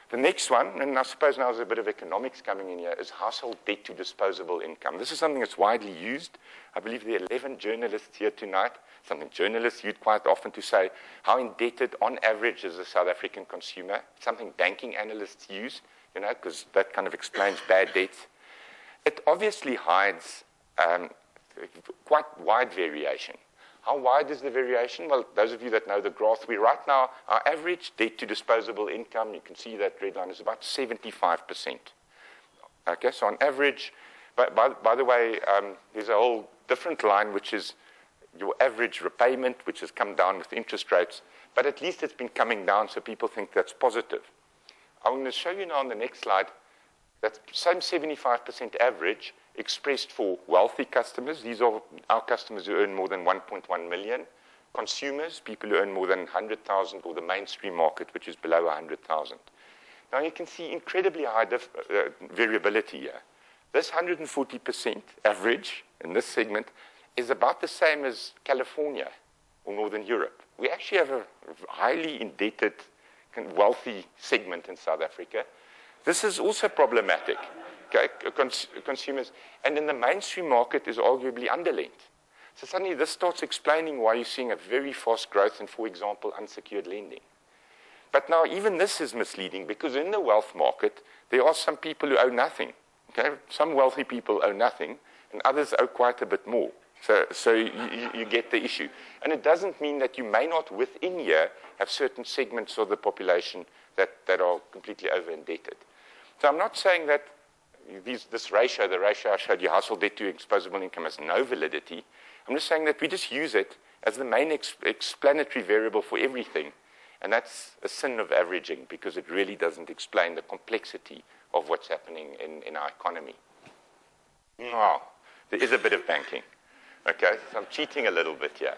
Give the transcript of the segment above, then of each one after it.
The next one, and I suppose now there's a bit of economics coming in here, is household debt to disposable income. This is something that's widely used. I believe there are 11 journalists here tonight, something journalists use quite often to say how indebted on average is the South African consumer. It's something banking analysts use, because that kind of explains bad debts. It obviously hides quite wide variation. How wide is the variation? Well, those of you that know the graph, right now, our average debt to disposable income, you can see that red line is about 75%. Okay, so on average, by the way, there's a whole different line, which is your average repayment, which has come down with interest rates, but at least it's been coming down, so people think that's positive. I'm going to show you now on the next slide that same 75% average expressed for wealthy customers. These are our customers who earn more than 1.1 million. Consumers, people who earn more than 100,000, or the mainstream market, which is below 100,000. Now you can see incredibly high variability here. This 140% average in this segment is about the same as California or Northern Europe. We actually have a highly indebted, wealthy segment in South Africa. This is also problematic. Okay, consumers, and in the mainstream market is arguably underlent. So suddenly this starts explaining why you're seeing a very fast growth in, for example, unsecured lending. But now even this is misleading, because in the wealth market, there are some people who owe nothing. Okay? Some wealthy people owe nothing, and others owe quite a bit more. So you get the issue. And it doesn't mean that you may not within here have certain segments of the population that are completely over-indebted. So I'm not saying that this ratio, the ratio I showed you, household debt to disposable income, has no validity. I'm just saying that we just use it as the main explanatory variable for everything. And that's a sin of averaging, because it really doesn't explain the complexity of what's happening in our economy. Now, there is a bit of banking. Okay, so I'm cheating a little bit here.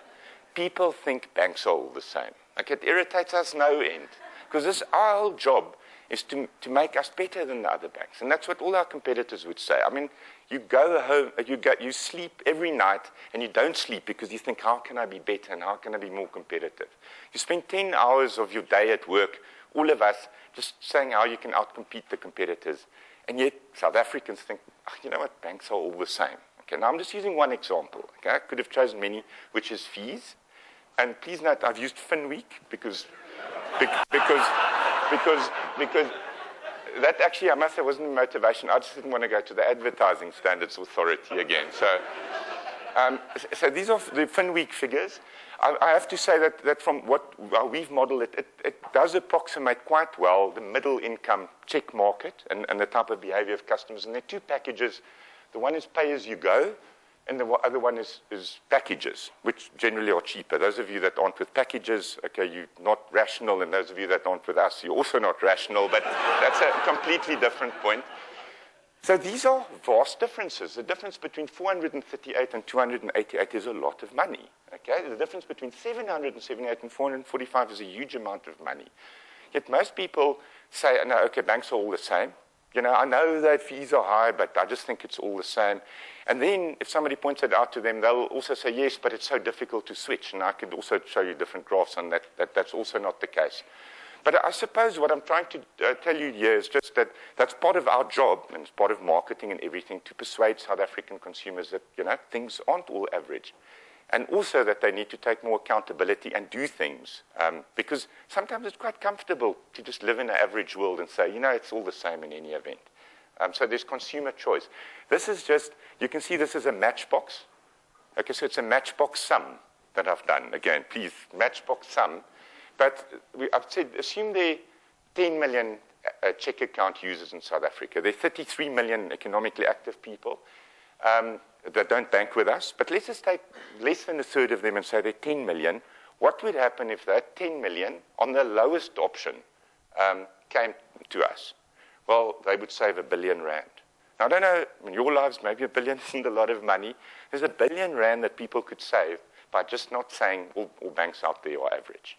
People think banks are all the same. Okay, it irritates us no end, because our whole job is to make us better than the other banks. And that's what all our competitors would say. I mean, you go home, you sleep every night, and you don't sleep because you think, how can I be better and how can I be more competitive? You spend 10 hours of your day at work, all of us, just saying how you can outcompete the competitors. And yet, South Africans think, oh, you know what, banks are all the same. Okay, now I'm just using one example. Okay, I could have chosen many, which is fees. And please note, I've used FinWeek because that actually, I must say, wasn't the motivation. I just didn't want to go to the Advertising Standards Authority again. So these are the FinWeek figures. I have to say that from what we've modeled, it does approximate quite well the middle income check market and the type of behavior of customers. And there are two packages. The one is pay as you go, and the other one is packages, which generally are cheaper. Those of you that aren't with packages, okay, you're not rational, and those of you that aren't with us, you're also not rational, but that's a completely different point. So these are vast differences. The difference between 438 and 288 is a lot of money. Okay? The difference between 778 and 445 is a huge amount of money. Yet most people say, no, okay, banks are all the same. You know, I know that fees are high, but I just think it's all the same. And then if somebody points it out to them, they'll also say, yes, but it's so difficult to switch. And I could also show you different graphs on that. That's also not the case. But I suppose what I'm trying to tell you here is just that that's part of our job, and it's part of marketing and everything, to persuade South African consumers that, you know, things aren't all average. And also that they need to take more accountability and do things. Because sometimes it's quite comfortable to just live in an average world and say, you know, it's all the same in any event. So there's consumer choice. This is just, you can see this is a matchbox. Okay, so it's a matchbox sum that I've done. Again, please, matchbox sum. But I've said, assume there are 10 million check account users in South Africa. There are 33 million economically active people that don't bank with us. But let's just take less than a third of them and say there are 10 million. What would happen if that 10 million on the lowest option came to us? Well, they would save R1 billion. Now, I don't know, in your lives, maybe R1 billion isn't a lot of money. There's R1 billion that people could save by just not saying all banks out there are average.